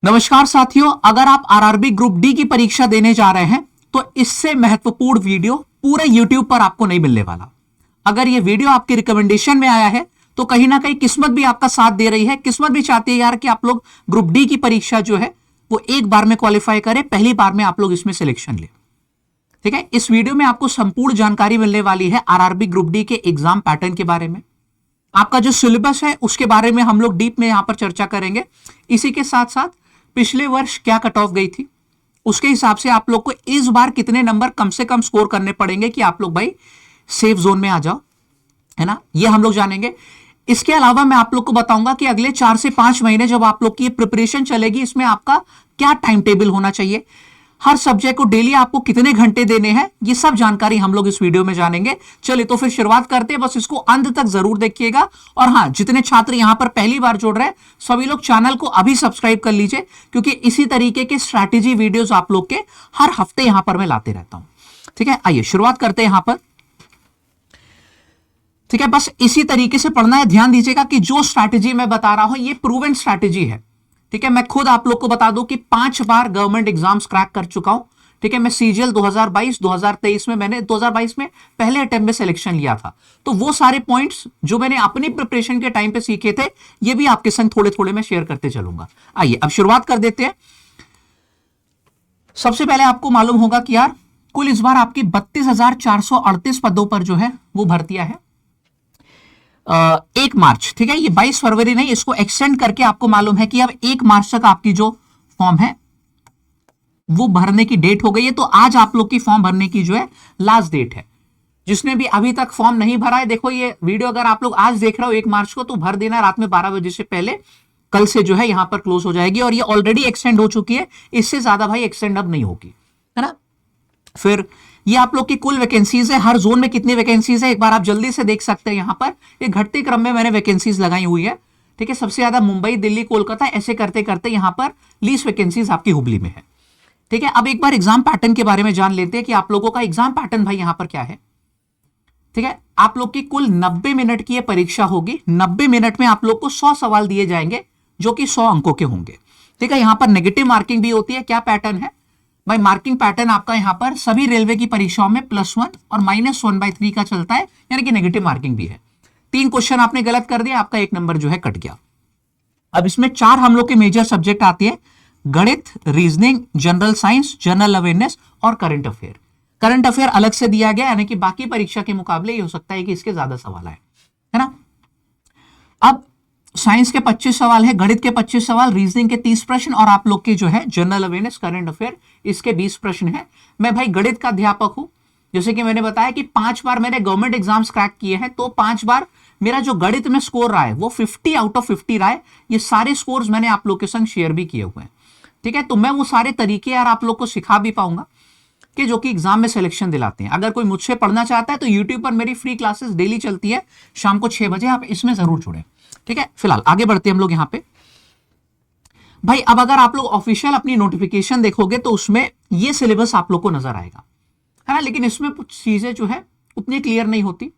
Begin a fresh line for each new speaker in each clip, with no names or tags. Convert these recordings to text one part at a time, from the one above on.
नमस्कार साथियों, अगर आप आरआरबी ग्रुप डी की परीक्षा देने जा रहे हैं तो इससे महत्वपूर्ण वीडियो पूरे YouTube पर आपको नहीं मिलने वाला। अगर यह वीडियो आपके रिकमेंडेशन में आया है तो कहीं ना कहीं किस्मत भी आपका साथ दे रही है। किस्मत भी चाहती है यार कि आप लोग ग्रुप डी की परीक्षा जो है वो एक बार में क्वालिफाई करें, पहली बार में आप लोग इसमें सिलेक्शन ले। ठीक है, इस वीडियो में आपको संपूर्ण जानकारी मिलने वाली है आरआरबी ग्रुप डी के एग्जाम पैटर्न के बारे में। आपका जो सिलेबस है उसके बारे में हम लोग डीप में यहां पर चर्चा करेंगे। इसी के साथ साथ पिछले वर्ष क्या कट ऑफ गई थी, उसके हिसाब से आप लोग को इस बार कितने नंबर कम से कम स्कोर करने पड़ेंगे कि आप लोग भाई सेफ जोन में आ जाओ, है ना, ये हम लोग जानेंगे। इसके अलावा मैं आप लोग को बताऊंगा कि अगले 4 से 5 महीने जब आप लोग की प्रिपरेशन चलेगी, इसमें आपका क्या टाइम टेबल होना चाहिए, हर सब्जेक्ट को डेली आपको कितने घंटे देने हैं, ये सब जानकारी हम लोग इस वीडियो में जानेंगे। चलिए तो फिर शुरुआत करते हैं, बस इसको अंत तक जरूर देखिएगा। और हाँ, जितने छात्र यहां पर पहली बार जुड़ रहे हैं सभी लोग चैनल को अभी सब्सक्राइब कर लीजिए, क्योंकि इसी तरीके के स्ट्रैटेजी वीडियोस आप लोग के हर हफ्ते यहां पर मैं लाते रहता हूं। ठीक है, आइए शुरुआत करते हैं यहां पर। ठीक है, बस इसी तरीके से पढ़ना है। ध्यान दीजिएगा कि जो स्ट्रैटेजी मैं बता रहा हूं ये प्रूवन स्ट्रैटेजी है। ठीक है, मैं खुद आप लोग को बता दूं कि 5 बार गवर्नमेंट एग्जाम्स क्रैक कर चुका हूं। ठीक है, मैं सीजीएल 2022 2023 में मैंने 2022 में पहले अटेम्प्ट में सिलेक्शन लिया था, तो वो सारे पॉइंट्स जो मैंने अपनी प्रिपरेशन के टाइम पे सीखे थे ये भी आपके संग थोड़े थोड़े मैं शेयर करते चलूंगा। आइए अब शुरुआत कर देते हैं। सबसे पहले आपको मालूम होगा कि यार कुल इस बार आपकी 32,438 पदों पर जो है वो भर्तियां है 1 मार्च। ठीक है, ये 22 फरवरी नहीं, इसको एक्सटेंड करके आपको मालूम है कि अब 1 मार्च तक आपकी जो फॉर्म है वो भरने की डेट हो गई है। तो आज आप लोग की फॉर्म भरने की जो है लास्ट डेट है। जिसने भी अभी तक फॉर्म नहीं भरा है, देखो ये वीडियो अगर आप लोग आज देख रहे हो 1 मार्च को, तो भर देना रात में 12 बजे से पहले। कल से जो है यहां पर क्लोज हो जाएगी और ये ऑलरेडी एक्सटेंड हो चुकी है, इससे ज्यादा भाई एक्सटेंड अब नहीं होगी, है ना। फिर ये आप लोग की कुल वैकेंसीज है, हर जोन में कितनी वैकेंसीज है एक बार आप जल्दी से देख सकते हैं। यहां पर ये घटते क्रम में मैंने वैकेंसीज लगाई हुई है। ठीक है, सबसे ज्यादा मुंबई, दिल्ली, कोलकाता, ऐसे करते करते यहां पर लीस्ट वैकेंसीज आपकी हुबली में है। ठीक है, अब एक बार एग्जाम पैटर्न के बारे में जान लेते हैं कि आप लोगों का एग्जाम पैटर्न भाई यहां पर क्या है। ठीक है, आप लोग की कुल 90 मिनट की परीक्षा होगी। 90 मिनट में आप लोग को 100 सवाल दिए जाएंगे जो कि 100 अंकों के होंगे। ठीक है, यहां पर नेगेटिव मार्किंग भी होती है। क्या पैटर्न है भाई, मार्किंग पैटर्न आपका यहां पर सभी रेलवे की परीक्षाओं में +1 और -1/3 का चलता है, यानी कि नेगेटिव मार्किंग भी है। 3 क्वेश्चन आपने गलत कर दिया, आपका 1 नंबर जो है कट गया। अब इसमें 4 हम लोग के मेजर सब्जेक्ट आते हैं, गणित, reasoning, general science, general awareness और करंट अफेयर। करंट अफेयर अलग से दिया गया, यानी कि बाकी परीक्षा के मुकाबले ये हो सकता है कि इसके ज्यादा सवाल आए, है ना। अब साइंस के 25 सवाल है, गणित के 25 सवाल, रीजनिंग के 30 प्रश्न और आप लोग के जो है जनरल अवेयरनेस, करंट अफेयर, इसके 20 प्रश्न है। मैं भाई गणित का अध्यापक हूं, जैसे कि मैंने बताया कि 5 बार मैंने गवर्नमेंट एग्जाम्स क्रैक किए हैं, तो 5 बार मेरा जो गणित में स्कोर रहा है वो 50 आउट ऑफ 50 रहा है। ये सारे स्कोर्स मैंने आप लोग के संग शेयर भी किए हुए हैं। ठीक है, तो मैं वो सारे तरीके यार आप लोग को सिखा भी पाऊंगा कि जो कि एग्जाम में सिलेक्शन दिलाते हैं। अगर कोई मुझसे पढ़ना चाहता है तो यूट्यूब पर मेरी फ्री क्लासेस डेली चलती है शाम को 6 बजे, आप इसमें जरूर जुड़े। ठीक है, फिलहाल आगे बढ़ते हैं हम लोग यहां पे। भाई अब अगर आप लोग ऑफिशियल अपनी नोटिफिकेशन देखोगे तो उसमें ये सिलेबस आप लोग को नजर आएगा, है ना, लेकिन इसमें कुछ चीजें जो है उतनी क्लियर नहीं होती,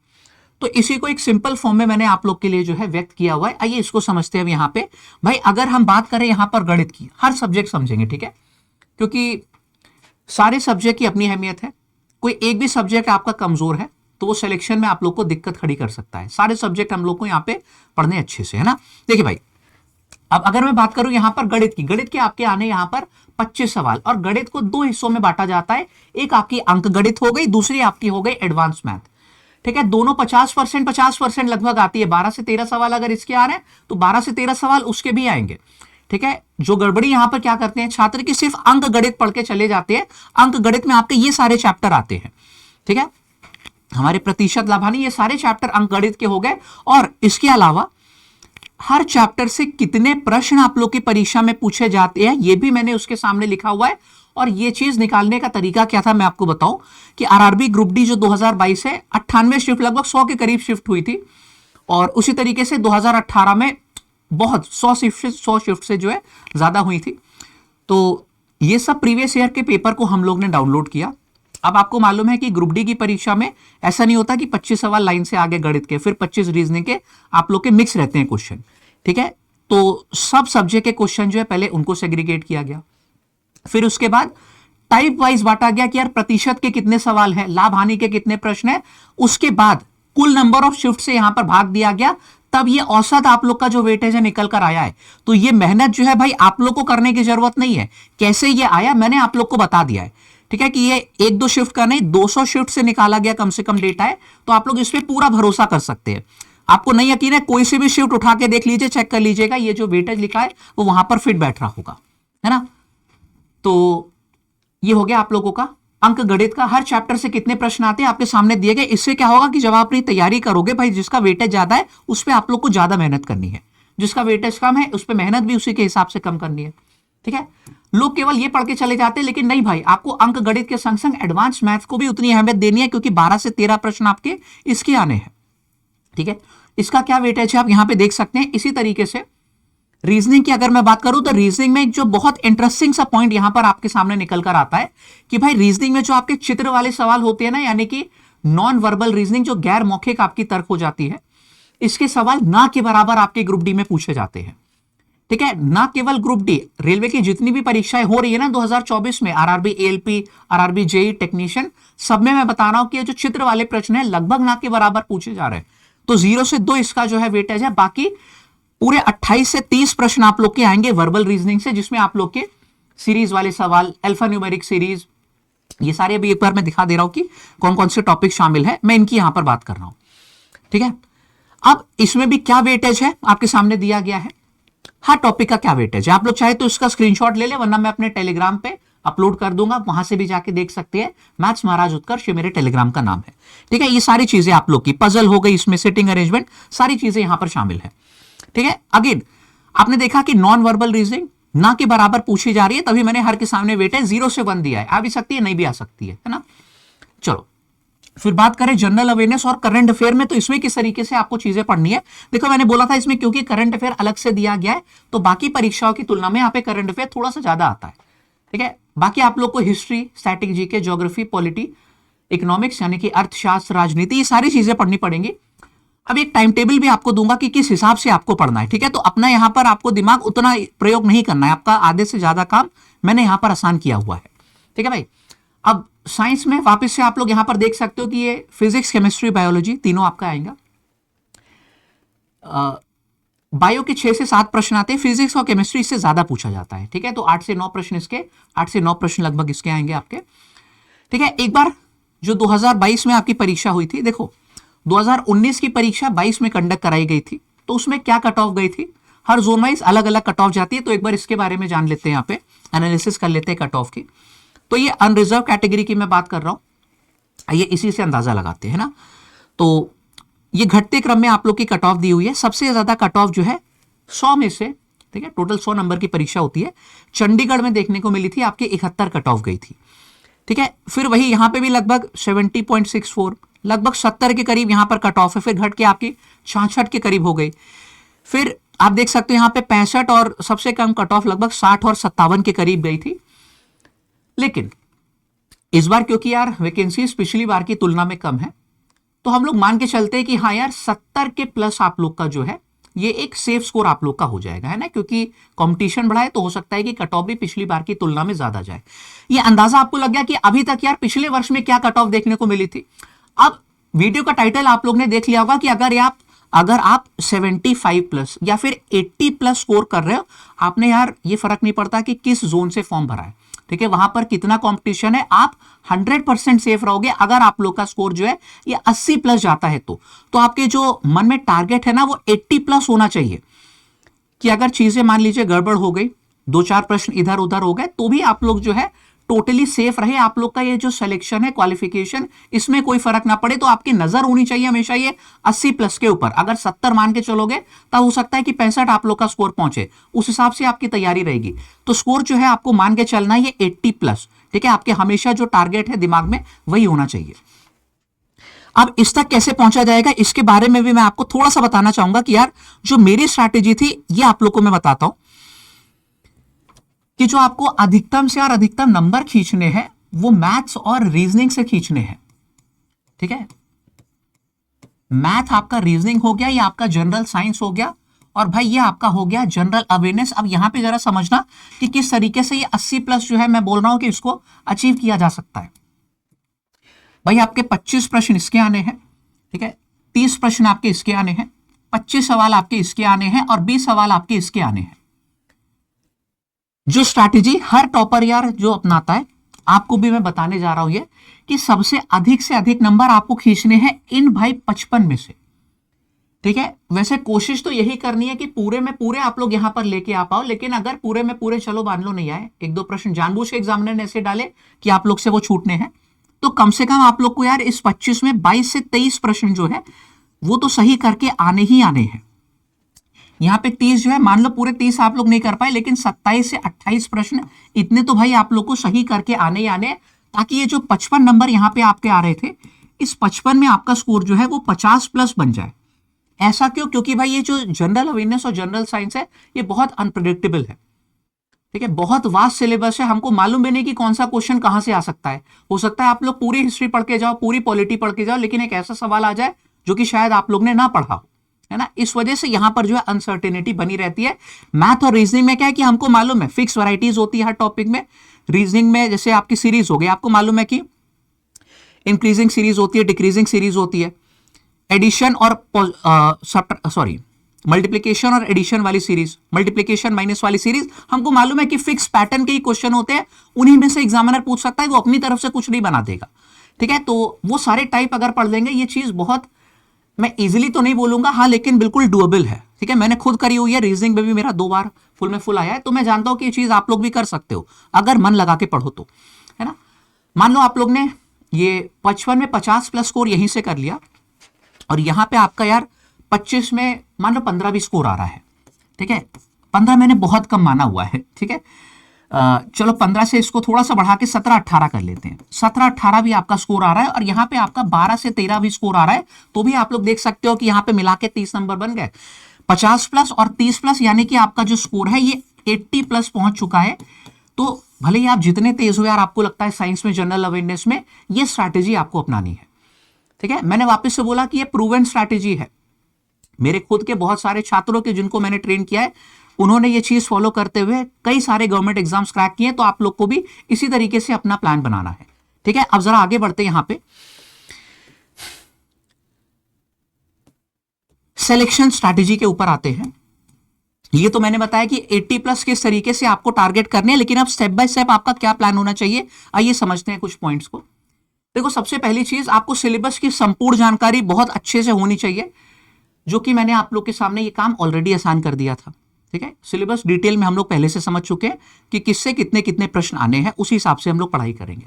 तो इसी को एक सिंपल फॉर्म में मैंने आप लोग के लिए जो है व्यक्त किया हुआ है। आइए इसको समझते हैं। यहां पे भाई अगर हम बात करें यहां पर गणित की, हर सब्जेक्ट समझेंगे, ठीक है, क्योंकि सारे सब्जेक्ट की अपनी अहमियत है। कोई एक भी सब्जेक्ट आपका कमजोर है तो वो सिलेक्शन में आप लोग को दिक्कत खड़ी कर सकता है। सारे सब्जेक्ट हम लोग को यहाँ पे पढ़ने अच्छे से, है ना। देखिए भाई, अब अगर मैं बात करूं यहां पर गणित की, गणित के आपके आने यहां पर 25 सवाल, और गणित को 2 हिस्सों में बांटा जाता है। एक आपकी अंक गणित हो गई, दूसरी आपकी हो गई एडवांस मैथ। ठीक है, दोनों 50% लगभग आती है। 12 से 13 सवाल अगर इसके आ रहे हैं तो 12 से 13 सवाल उसके भी आएंगे। ठीक है, जो गड़बड़ी यहां पर क्या करते हैं छात्र की, सिर्फ अंक गणित पढ़ के चले जाते हैं। अंक गणित में आपके ये सारे चैप्टर आते हैं। ठीक है, हमारे प्रतिशत लाभानी, ये सारे चैप्टर अंक गणित के हो गए। और इसके अलावा हर चैप्टर से कितने प्रश्न आप लोग की परीक्षा में पूछे जाते हैं ये भी मैंने उसके सामने लिखा हुआ है। और ये चीज निकालने का तरीका क्या था मैं आपको बताऊं कि आरआरबी ग्रुप डी जो 2022 है 98 शिफ्ट, लगभग 100 के करीब शिफ्ट हुई थी। और उसी तरीके से 2018 में बहुत 100 शिफ्ट से जो है ज्यादा हुई थी। तो ये सब प्रीवियस ईयर के पेपर को हम लोग ने डाउनलोड किया। अब आपको मालूम है कि ग्रुप डी की परीक्षा में ऐसा नहीं होता कि 25 सवाल लाइन से आगे गणित के, फिर 25 रीजनिंग के आप लोग के मिक्स रहते हैं क्वेश्चन। ठीक है, तो सब सब्जेक्ट के क्वेश्चन जो है पहले उनको सेग्रीगेट किया गया, फिर उसके बाद टाइप वाइज बांटा गया कि यार प्रतिशत के कितने सवाल हैं, लाभ हानि के कितने प्रश्न हैं, उसके बाद कुल नंबर ऑफ शिफ्ट से यहां पर भाग दिया गया, तब ये औसत आप लोग का जो वेटेज है निकल कर आया है। तो ये मेहनत जो है भाई आप लोग को करने की जरूरत नहीं है, कैसे ये आया मैंने आप लोग को बता दिया है, ठीक है, कि ये 1-2 शिफ्ट का नहीं 200 शिफ्ट से निकाला गया कम से कम डेटा है, तो आप लोग इस पे पूरा भरोसा कर सकते हैं। आपको नहीं यकीन है, कोई से भी शिफ्ट उठा के देख लीजिए, चेक कर लीजिएगा, ये जो वेटेज लिखा है वो वहां पर फिट बैठ रहा होगा, है ना। तो ये हो गया आप लोगों का अंक गणित का। हर चैप्टर से कितने प्रश्न आते हैं आपके सामने दिए गए। इससे क्या होगा कि जब आप अपनी तैयारी करोगे भाई, जिसका वेटेज ज्यादा है उस पर आप लोग को ज्यादा मेहनत करनी है, जिसका वेटेज कम है उस पर मेहनत भी उसी के हिसाब से कम करनी है, ठीक है। लोग केवल ये पढ़ के चले जाते हैं, लेकिन नहीं भाई, आपको अंक गणित के संग संग एडवांस मैथ्स को भी उतनी अहमियत देनी है, क्योंकि 12 से 13 प्रश्न आपके इसके आने हैं, ठीक है। इसका क्या वेटेज है आप यहां पे देख सकते हैं। इसी तरीके से रीजनिंग की अगर मैं बात करूं तो रीजनिंग में जो बहुत इंटरेस्टिंग सा पॉइंट यहां पर आपके सामने निकल कर आता है कि भाई रीजनिंग में जो आपके चित्र वाले सवाल होते हैं ना, यानी कि नॉन वर्बल रीजनिंग, जो गैर मौखिक आपकी तर्क हो जाती है, इसके सवाल ना के बराबर आपके ग्रुप डी में पूछे जाते हैं, ठीक है। ना केवल ग्रुप डी, रेलवे की जितनी भी परीक्षाएं हो रही है ना 2024 में, RRB ALP, RRB JE technician, सब में मैं बता रहा हूं कि जो चित्र वाले प्रश्न है लगभग ना के बराबर पूछे जा रहे हैं। तो 0 से 2 इसका जो है वेटेज है। बाकी पूरे 28 से 30 प्रश्न आप लोग के आएंगे वर्बल रीजनिंग से, जिसमें आप लोग के सीरीज वाले सवाल, अल्फा न्यूमेरिक सीरीज, ये सारे अभी एक बार मैं दिखा दे रहा हूं कि कौन कौन से टॉपिक शामिल है, मैं इनकी यहां पर बात कर रहा हूं, ठीक है। अब इसमें भी क्या वेटेज है आपके सामने दिया गया है, हर टॉपिक का क्या वेटेज है। आप लोग चाहे तो इसका स्क्रीनशॉट ले ले, वरना मैं अपने टेलीग्राम पे अपलोड कर दूंगा, वहां से भी जाके देख सकते हैं। मैथ्स महाराज उत्कर्ष ये मेरे टेलीग्राम का नाम है, ठीक है। ये सारी चीजें आप लोग की पजल हो गई, इसमें सिटिंग अरेंजमेंट, सारी चीजें यहां पर शामिल है, ठीक है। अगेन आपने देखा कि नॉन वर्बल रीजनिंग ना के बराबर पूछी जा रही है, तभी मैंने हर के सामने वेटेज 0 से 1 दिया है। आ भी सकती है, नहीं भी आ सकती है ना। चलो फिर बात करें जनरल अवेयरनेस और करंट अफेयर में, तो इसमें किस तरीके से आपको चीजें पढ़नी है। देखो मैंने बोला था इसमें क्योंकि करंट अफेयर अलग से दिया गया है, तो बाकी परीक्षाओं की तुलना में यहाँ पे करंट अफेयर थोड़ा सा ज्यादा आता है, ठीक है। बाकी आप लोग को history, static GK, geography, polity, economics यानी कि अर्थशास्त्र, राजनीति, ये सारी चीजें पढ़नी पड़ेंगी। अब एक टाइम टेबल भी आपको दूंगा कि किस हिसाब से आपको पढ़ना है, ठीक है। तो अपना यहां पर आपको दिमाग उतना प्रयोग नहीं करना है, आपका आधे से ज्यादा काम मैंने यहां पर आसान किया हुआ है, ठीक है भाई। अब साइंस में वापस से आप लोग यहां पर देख सकते हो कि ये फिजिक्स, केमिस्ट्री, बायोलॉजी तीनों आपका आएगा। बायो के 6 से 7 प्रश्न आते हैं, फिजिक्स और केमिस्ट्री इससे ज्यादा पूछा जाता है, ठीक है। तो 8 से 9 प्रश्न इसके, 8 से 9 प्रश्न लगभग इसके आएंगे आपके, ठीक है। एक बार जो 2022 में आपकी परीक्षा हुई थी, देखो 2019 की परीक्षा 22 में कंडक्ट कराई गई थी, तो उसमें क्या कट ऑफ गई थी, हर जोन वाइज अलग अलग कट ऑफ जाती है। तो एक बार इसके बारे में जान लेते हैं, यहाँ पे एनालिसिस कर लेते हैं कट ऑफ की। तो ये अनरिजर्व कैटेगरी की मैं बात कर रहा हूं, ये इसी से अंदाजा लगाते हैं ना। तो ये घटते क्रम में आप लोग की कट ऑफ दी हुई है। सबसे ज्यादा कट ऑफ जो है 100 में से, ठीक है, टोटल 100 नंबर की परीक्षा होती है, चंडीगढ़ में देखने को मिली थी, आपके 71 कट ऑफ गई थी, ठीक है। फिर वही यहां पे भी लगभग 70.64, लगभग 70 के करीब यहां पर कट ऑफ है, फिर घट के आपकी 66 के करीब हो गई। फिर आप देख सकते हो यहां पे 65 और सबसे कम कट ऑफ लगभग 60 और 57 के करीब गई थी। लेकिन इस बार क्योंकि यार वैकेंसीज पिछली बार की तुलना में कम है, तो हम लोग मान के चलते हैं कि हाँ यार 70 के प्लस आप लोग का जो है ये एक सेफ स्कोर आप लोग का हो जाएगा, है ना। क्योंकि कंपटीशन बढ़ा है तो हो सकता है कि कट ऑफ भी पिछली बार की तुलना में ज्यादा जाए। ये अंदाजा आपको लग गया कि अभी तक यार पिछले वर्ष में क्या कट ऑफ देखने को मिली थी। अब वीडियो का टाइटल आप लोग ने देख लिया होगा कि अगर आप 75 प्लस या फिर 80 प्लस स्कोर कर रहे हो, आपने यार ये फर्क नहीं पड़ता कि किस जोन से फॉर्म भरा है, ठीक है, वहां पर कितना कंपटीशन है, आप 100% सेफ रहोगे। अगर आप लोग का स्कोर जो है ये 80 प्लस जाता है तो आपके जो मन में टारगेट है ना वो 80 प्लस होना चाहिए, कि अगर चीजें मान लीजिए गड़बड़ हो गई, 2-4 प्रश्न इधर उधर हो गए, तो भी आप लोग जो है टोटली सेफ रहे। आप लोग का ये जो सिलेक्शन है, क्वालिफिकेशन, इसमें कोई फर्क ना पड़े। तो आपकी नजर होनी चाहिए हमेशा ये 80 प्लस के ऊपर। अगर 70 मान के चलोगे तब हो सकता है कि 65 आप लोग का स्कोर पहुंचे, उस हिसाब से आपकी तैयारी रहेगी। तो स्कोर जो है आपको मान के चलना है ये 80 प्लस, ठीक है। आपके हमेशा जो टारगेट है दिमाग में वही होना चाहिए। अब इस तक कैसे पहुंचा जाएगा, इसके बारे में भी मैं आपको थोड़ा सा बताना चाहूंगा कि यार जो मेरी स्ट्रैटेजी थी ये आप लोग को मैं बताता हूं कि जो आपको अधिकतम से और अधिकतम नंबर खींचने हैं वो मैथ्स और रीजनिंग से खींचने हैं, ठीक है। मैथ आपका रीजनिंग हो गया या आपका जनरल साइंस हो गया, और भाई ये आपका हो गया जनरल अवेयरनेस। अब यहां पे जरा समझना कि किस तरीके से ये 80 प्लस जो है मैं बोल रहा हूं कि इसको अचीव किया जा सकता है। भाई आपके 25 प्रश्न इसके आने हैं, ठीक है, 30 प्रश्न आपके इसके आने हैं, 25 सवाल आपके इसके आने हैं और 20 सवाल आपके इसके आने हैं। जो स्ट्रैटेजी हर टॉपर यार जो अपनाता है, आपको भी मैं बताने जा रहा हूं ये कि सबसे अधिक से अधिक नंबर आपको खींचने हैं इन भाई 55 में से, ठीक है। वैसे कोशिश तो यही करनी है कि पूरे में पूरे आप लोग यहां पर लेके आ पाओ, लेकिन अगर पूरे में पूरे चलो मान लो नहीं आए, एक दो प्रश्न जानबूझ के एग्जामिनर ने ऐसे डाले कि आप लोग से वो छूटने हैं, तो कम से कम आप लोग को यार इस 25 में 22 से 23 प्रश्न जो है वो तो सही करके आने ही आने हैं। यहां पे 30 जो है, मान लो पूरे 30 आप लोग नहीं कर पाए, लेकिन 27 से 28 प्रश्न इतने तो भाई आप लोग को सही करके आने ही आने, ताकि ये जो 55 नंबर यहां पे आपके आ रहे थे, इस 55 में आपका स्कोर जो है वो 50 प्लस बन जाए। ऐसा क्यों? क्योंकि भाई ये जो जनरल अवेयरनेस और जनरल साइंस है ये बहुत अनप्रिडिक्टेबल है, ठीक है, बहुत वास्ट सिलेबस है। हमको मालूम भी नहीं कि कौन सा क्वेश्चन कहां से आ सकता है। हो सकता है आप लोग पूरी हिस्ट्री पढ़ के जाओ, पूरी पॉलिटी पढ़ के जाओ, लेकिन एक ऐसा सवाल आ जाए जो कि शायद आप लोग ने ना पढ़ा हो, है ना। इस वजह से यहां पर जो है अनसर्टेनिटी बनी रहती है। मैथ और रीजनिंग में क्या है कि हमको मालूम है फिक्स वैरायटीज होती है हर टॉपिक में। रीजनिंग में जैसे आपकी सीरीज हो गई, आपको मालूम है कि इंक्रीजिंग सीरीज होती है, डिक्रीजिंग सीरीज होती है, एडिशन और मल्टीप्लीकेशन और एडिशन वाली सीरीज, मल्टीप्लीकेशन माइनस वाली सीरीज, हमको मालूम है कि फिक्स पैटर्न के ही क्वेश्चन होते हैं, उन्हीं में से एग्जामिनर पूछ सकता है, वो अपनी तरफ से कुछ नहीं बना देगा, ठीक है। तो वो सारे टाइप अगर पढ़ लेंगे, ये चीज बहुत, मैं इजीली तो नहीं बोलूंगा, हाँ, लेकिन बिल्कुल डुएबल है, ठीक है। मैंने खुद करी हुई है, रीजनिंग में भी मेरा 2 बार फुल में फुल आया है, तो मैं जानता हूं कि ये चीज आप लोग भी कर सकते हो अगर मन लगा के पढ़ो तो, है ना। मान लो आप लोग ने ये 55 में 50 प्लस स्कोर यहीं से कर लिया, और यहां पे आपका यार 25 में मान लो 15 भी स्कोर आ रहा है, ठीक है। 15 मैंने बहुत कम माना हुआ है, ठीक है। चलो 15 से इसको थोड़ा सा बढ़ा के 17-18 कर लेते हैं। 17-18 भी आपका स्कोर आ रहा है, और यहां पे आपका 12 से 13 भी स्कोर आ रहा है, तो भी आप लोग देख सकते हो कि यहां पे मिला के 30 नंबर बन गए। 50 प्लस और 30 प्लस, यानी कि आपका जो स्कोर है ये 80 प्लस पहुंच चुका है। तो भले ही आप जितने तेज हो यार, आपको लगता है साइंस में, जनरल अवेयरनेस में, ये स्ट्रैटेजी आपको अपनानी है, ठीक है। मैंने वापस से बोला कि ये प्रूवन स्ट्रैटेजी है। मेरे खुद के बहुत सारे छात्रों के जिनको मैंने ट्रेन किया है, उन्होंने ये चीज फॉलो करते हुए कई सारे गवर्नमेंट एग्जाम्स क्रैक किए, तो आप लोग को भी इसी तरीके से अपना प्लान बनाना है, ठीक है। अब जरा आगे बढ़ते हैं, यहां पे सिलेक्शन स्ट्रैटेजी के ऊपर आते हैं। ये तो मैंने बताया कि 80 प्लस किस तरीके से आपको टारगेट करने हैं, लेकिन अब स्टेप बाय स्टेप आपका क्या प्लान होना चाहिए, आइए समझते हैं कुछ पॉइंट्स को। देखो, सबसे पहली चीज, आपको सिलेबस की संपूर्ण जानकारी बहुत अच्छे से होनी चाहिए, जो कि मैंने आप लोग के सामने ये काम ऑलरेडी आसान कर दिया था, ठीक है। सिलेबस डिटेल में हम लोग पहले से समझ चुके हैं कि किससे कितने कितने प्रश्न आने हैं, उसी हिसाब से हम लोग पढ़ाई करेंगे।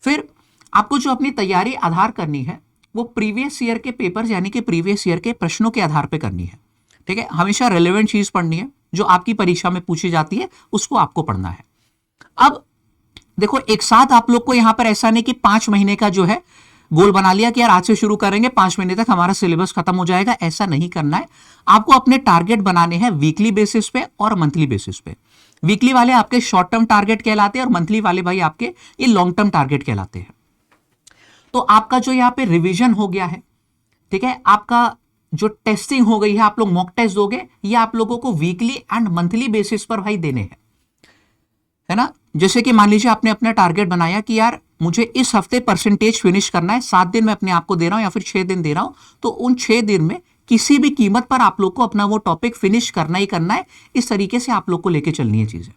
फिर आपको जो अपनी तैयारी आधार करनी है, वो प्रीवियस ईयर के पेपर्स, यानी कि प्रीवियस ईयर के प्रश्नों के आधार पर करनी है, ठीक है। हमेशा रेलेवेंट चीज पढ़नी है, जो आपकी परीक्षा में पूछी जाती है उसको आपको पढ़ना है। अब देखो, एक साथ आप लोग को यहां पर ऐसा नहीं कि 5 महीने का जो है गोल बना लिया कि यार आज से शुरू करेंगे, 5 महीने तक हमारा सिलेबस खत्म हो जाएगा, ऐसा नहीं करना है। आपको अपने टारगेट बनाने हैं वीकली बेसिस पे और मंथली बेसिस पे। वीकली वाले आपके शॉर्ट टर्म टारगेट कहलाते हैं, और मंथली वाले भाई आपके ये लॉन्ग टर्म टारगेट कहलाते हैं। तो आपका जो यहाँ पे रिविजन हो गया है, ठीक है, आपका जो टेस्टिंग हो गई है, आप लोग मॉक टेस्ट दोगे, ये आप लोगों को वीकली एंड मंथली बेसिस पर भाई देने हैं, है ना। जैसे कि मान लीजिए आपने अपना टारगेट बनाया कि यार मुझे इस हफ्ते परसेंटेज फिनिश करना है, 7 दिन मैं अपने आप को दे रहा हूं या फिर 6 दिन दे रहा हूं, तो उन 6 दिन में किसी भी कीमत पर आप लोग को अपना वो टॉपिक फिनिश करना ही करना है। इस तरीके से आप लोग को लेके चलनी है चीजें,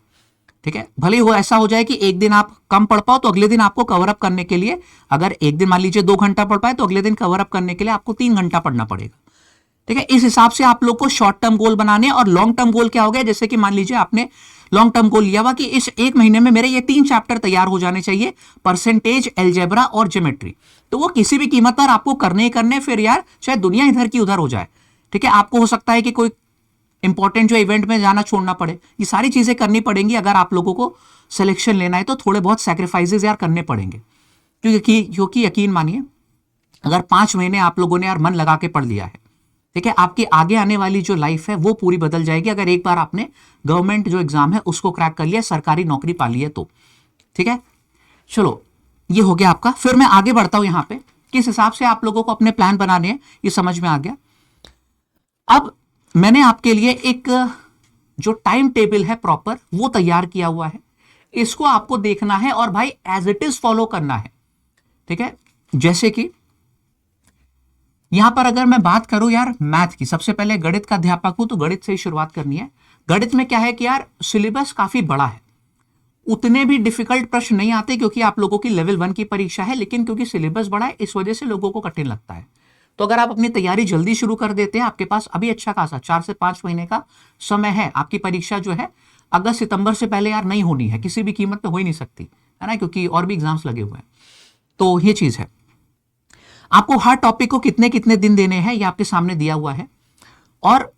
ठीक है। भले ही ऐसा हो जाए कि एक दिन आप कम पढ़ पाओ, तो अगले दिन आपको कवर अप करने के लिए, अगर एक दिन मान लीजिए 2 घंटा पढ़ पाए, तो अगले दिन कवर अप करने के लिए आपको 3 घंटा पढ़ना पड़ेगा, ठीक है। इस हिसाब से आप लोग को शॉर्ट टर्म गोल बनाने, और लॉन्ग टर्म गोल क्या हो गया, जैसे कि मान लीजिए आपने लॉन्ग टर्म गोल लिया हुआ कि इस 1 महीने में मेरे ये 3 चैप्टर तैयार हो जाने चाहिए, परसेंटेज, अलजेब्रा और ज्योमेट्री, तो वो किसी भी कीमत पर आपको करने ही करने, फिर यार चाहे दुनिया इधर की उधर हो जाए, ठीक है। आपको हो सकता है कि कोई इंपॉर्टेंट जो इवेंट में जाना छोड़ना पड़े, ये सारी चीजें करनी पड़ेंगी। अगर आप लोगों को सिलेक्शन लेना है तो थोड़े बहुत सैक्रिफाइसेस यार करने पड़ेंगे, क्योंकि यकीन मानिए, अगर 5 महीने आप लोगों ने यार मन लगा के पढ़ लिया है, ठीक है, आपकी आगे आने वाली जो लाइफ है वो पूरी बदल जाएगी, अगर एक बार आपने गवर्नमेंट जो एग्जाम है उसको क्रैक कर लिया, सरकारी नौकरी पा ली है तो, ठीक है। चलो, ये हो गया आपका। फिर मैं आगे बढ़ता हूं, यहां पे किस हिसाब से आप लोगों को अपने प्लान बनाने हैं ये समझ में आ गया। अब मैंने आपके लिए एक जो टाइम टेबल है प्रॉपर वो तैयार किया हुआ है, इसको आपको देखना है और भाई एज इट इज फॉलो करना है। ठीक है, जैसे कि यहां पर अगर मैं बात करूं यार मैथ की, सबसे पहले गणित का अध्यापक हूं तो गणित से ही शुरुआत करनी है। गणित में क्या है कि यार सिलेबस काफी बड़ा है, उतने भी डिफिकल्ट प्रश्न नहीं आते क्योंकि आप लोगों की लेवल 1 की परीक्षा है, लेकिन क्योंकि सिलेबस बड़ा है इस वजह से लोगों को कठिन लगता है। तो अगर आप अपनी तैयारी जल्दी शुरू कर देते हैं, आपके पास अभी अच्छा खासा 4 से 5 महीने का समय है। आपकी परीक्षा जो है अगस्त सितंबर से पहले यार नहीं होनी है, किसी भी कीमत पे हो ही नहीं सकती है ना, क्योंकि और भी एग्जाम्स लगे हुए हैं। तो ये चीज है, आपको हर टॉपिक को कितने कितने दिन देने हैं ये आपके सामने दिया हुआ है। और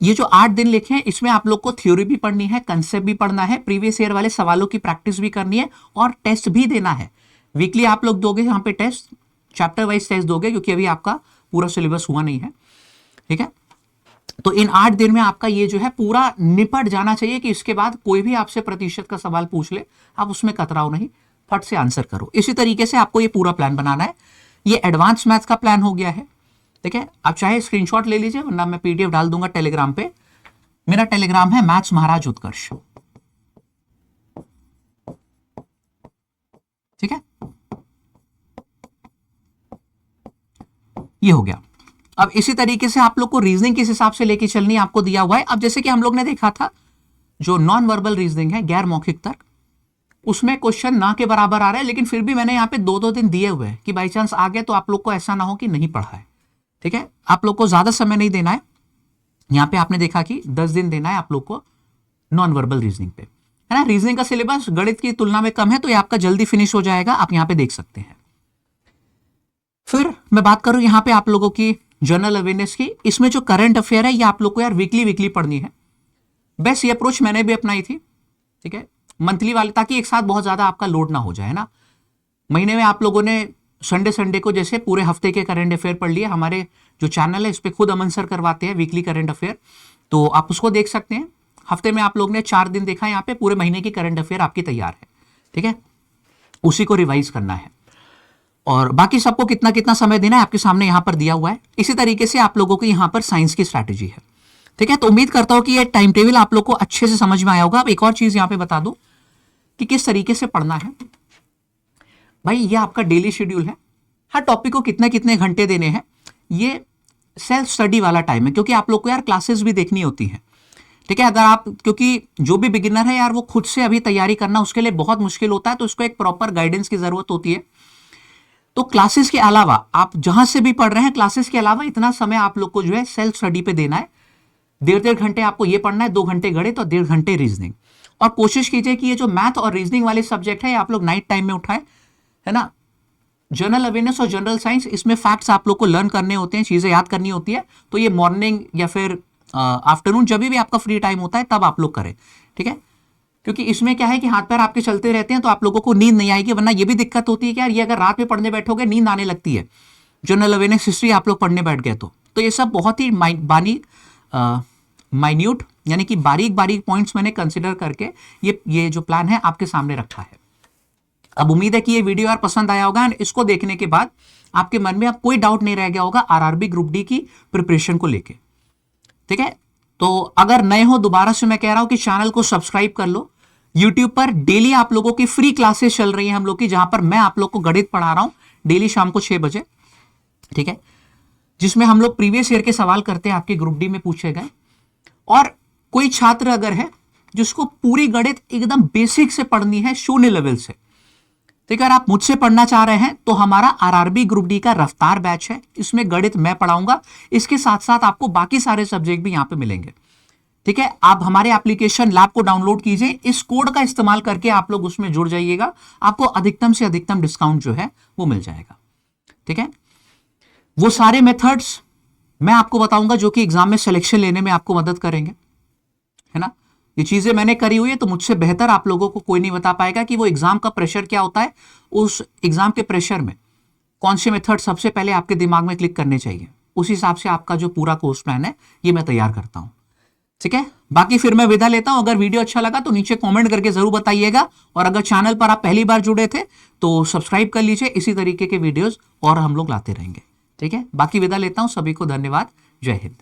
ये जो 8 दिन लिखे हैं इसमें आप लोग को थ्योरी भी पढ़नी है, कंसेप्ट भी पढ़ना है, प्रीवियस ईयर वाले सवालों की प्रैक्टिस भी करनी है और टेस्ट भी देना है। वीकली आप लोग दोगे यहाँ पे टेस्ट, चैप्टर वाइज टेस्ट दोगे क्योंकि अभी आपका पूरा सिलेबस हुआ नहीं है। ठीक है, तो इन 8 दिन में आपका ये जो है पूरा निपट जाना चाहिए कि इसके बाद कोई भी आपसे प्रतिशत का सवाल पूछ ले आप उसमें कतराओ नहीं, फट से आंसर करो। इसी तरीके से आपको ये पूरा प्लान बनाना है। ये एडवांस मैथ्स का प्लान हो गया है। ठीक है, आप चाहे स्क्रीनशॉट ले लीजिए वरना मैं पीडीएफ डाल दूंगा टेलीग्राम पे। मेरा टेलीग्राम है मैथ्स महाराज उत्कर्ष। ठीक है, ये हो गया। अब इसी तरीके से आप लोग को रीजनिंग किस हिसाब से लेके चलनी है आपको दिया हुआ है। अब जैसे कि हम लोग ने देखा था जो नॉन वर्बल रीजनिंग है, गैर मौखिक तर्क, उसमें क्वेश्चन ना के बराबर आ रहा है, लेकिन फिर भी मैंने यहाँ पे 2-2 दिन दिए हुए हैं कि बाई चांस आ गए तो आप लोग को ऐसा ना हो कि नहीं पढ़ा है। ठीक है, आप लोग को ज्यादा समय नहीं देना है। यहाँ पे आपने देखा कि 10 दिन देना है आप लोग को नॉन वर्बल रीजनिंग पे, है ना। रीजनिंग का सिलेबस गणित की तुलना में कम है तो ये आपका जल्दी फिनिश हो जाएगा, आप यहाँ पे देख सकते हैं। फिर मैं बात करूं यहाँ पे आप लोगों की जनरल अवेयरनेस की, इसमें जो करंट अफेयर है ये आप लोग को यार वीकली पढ़नी है। बेस्ट ये अप्रोच मैंने भी अपनाई थी। ठीक है, मंथली वाले, ताकि एक साथ बहुत ज्यादा आपका लोड ना हो जाए ना। महीने में आप लोगों ने संडे को जैसे पूरे हफ्ते के करंट अफेयर पढ़ लिए। हमारे जो चैनल है इस पे खुद अमन सर करवाते हैं वीकली करंट अफेयर, तो आप उसको देख सकते हैं। हफ्ते में आप लोग ने 4 दिन देखा, यहाँ पे पूरे महीने की करंट अफेयर आपकी तैयार है। ठीक है, उसी को रिवाइज करना है और बाकी सबको कितना कितना समय देना है आपके सामने यहाँ पर दिया हुआ है। इसी तरीके से आप लोगों को यहाँ पर साइंस की स्ट्रैटेजी है। ठीक है, तो उम्मीद करता हूं कि ये टाइम टेबल आप लोग को अच्छे से समझ में आया होगा। अब एक और चीज यहाँ पे बता दूं कि किस तरीके से पढ़ना है। भाई ये आपका डेली शेड्यूल है, हर टॉपिक को कितने कितने घंटे देने हैं। ये सेल्फ स्टडी वाला टाइम है क्योंकि आप लोग को यार क्लासेस भी देखनी होती है। ठीक है, अगर आप, क्योंकि जो भी बिगिनर है यार वो खुद से अभी तैयारी करना उसके लिए बहुत मुश्किल होता है, तो उसको एक प्रॉपर गाइडेंस की जरूरत होती है। तो क्लासेस के अलावा आप जहां से भी पढ़ रहे हैं, क्लासेस के अलावा इतना समय आप लोग को जो है सेल्फ स्टडी पे देना है। 1.5 घंटे आपको ये पढ़ना है, 2 घंटे गणित और 1.5 घंटे रीजनिंग। और कोशिश कीजिए कि ये जो मैथ और रीजनिंग वाले सब्जेक्ट है आप लोग नाइट टाइम में उठाएं, है ना। जनरल अवेयरनेस और जनरल साइंस, इसमें फैक्ट्स आप लोग को लर्न करने होते हैं, चीजें याद करनी होती है, तो ये मॉर्निंग या फिर आफ्टरनून जब भी आपका फ्री टाइम होता है तब आप लोग करें। ठीक है, क्योंकि इसमें क्या है कि हाथ पैर आपके चलते रहते हैं तो आप लोगों को नींद नहीं आएगी, वरना ये भी दिक्कत होती है कि यार ये अगर रात में पढ़ने बैठोगे नींद आने लगती है। जनरल अवेयरनेस हिस्ट्री आप लोग पढ़ने बैठ गए तो ये सब बहुत ही माइन्यूट यानी कि बारीक बारीक पॉइंट्स मैंने कंसिडर करके ये जो प्लान है आपके सामने रखा है। अब उम्मीद है कि ये वीडियो यार पसंद आया होगा एंड इसको देखने के बाद आपके मन में अब कोई डाउट नहीं रह गया होगा आरआरबी ग्रुप डी की प्रिपरेशन को लेके। ठीक है, तो अगर नए हो दोबारा से मैं कह रहा हूं कि चैनल को सब्सक्राइब कर लो। यूट्यूब पर डेली आप लोगों की फ्री क्लासेस चल रही हैं हम लोग की, जहां पर मैं आप लोग को गणित पढ़ा रहा हूं डेली शाम को 6 बजे। ठीक है, जिसमें हम लोग प्रीवियस ईयर के सवाल करते हैं, आपके ग्रुप डी में पूछे गए। और कोई छात्र अगर है जिसको पूरी गणित एकदम बेसिक से पढ़नी है, शून्य लेवल से, तो अगर आप मुझसे पढ़ना चाह रहे हैं तो हमारा आरआरबी ग्रुप डी का रफ्तार बैच है, इसमें गणित मैं पढ़ाऊंगा, इसके साथ साथ आपको बाकी सारे सब्जेक्ट भी यहां पे मिलेंगे। ठीक है, आप हमारे एप्लीकेशन लैब को डाउनलोड कीजिए, इस कोड का इस्तेमाल करके आप लोग उसमें जुड़ जाइएगा, आपको अधिकतम से अधिकतम डिस्काउंट जो है वो मिल जाएगा। ठीक है, वो सारे मेथड्स मैं आपको बताऊंगा जो कि एग्जाम में सिलेक्शन लेने में आपको मदद करेंगे, है ना। ये चीजें मैंने करी हुई है तो मुझसे बेहतर आप लोगों को कोई नहीं बता पाएगा कि वो एग्जाम का प्रेशर क्या होता है, उस एग्जाम के प्रेशर में कौन से मेथड सबसे पहले आपके दिमाग में क्लिक करने चाहिए। उस हिसाब से आपका जो पूरा कोर्स प्लान है ये मैं तैयार करता हूं। ठीक है, बाकी फिर मैं विदा लेता हूं। अगर वीडियो अच्छा लगा तो नीचे कमेंट करके जरूर बताइएगा, और अगर चैनल पर आप पहली बार जुड़े थे तो सब्सक्राइब कर लीजिए, इसी तरीके के वीडियोस और हम लोग लाते रहेंगे। ठीक है, बाकी विदा लेता हूं, सभी को धन्यवाद, जय हिंद।